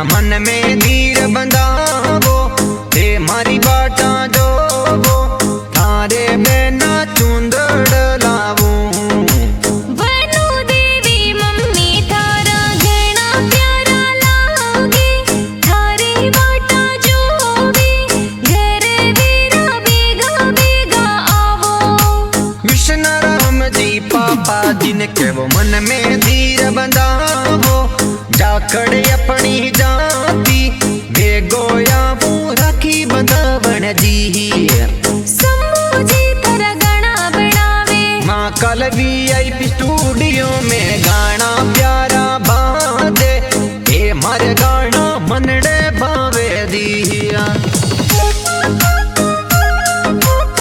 ना मन में धीर बंधावो ते मारी बाटा जोवो थारे बेना चुंदड़ लावो वनु देवी मम्मी थारा घणा प्यारा लागे थारी बाटा जोवी घरे वीरा बेगा बेगा आवो विष्णु राम जी पापा जिनके वो मन में धीर बंधावो जाखड़ अपनी जाती बेगोया वो राखी बंधावण जी शंभू जी थारा गाना बनावे माँ कल VIP स्टूडियो में गाना प्यारा बाजे ए मारे गाना मनड़े भावे दिया।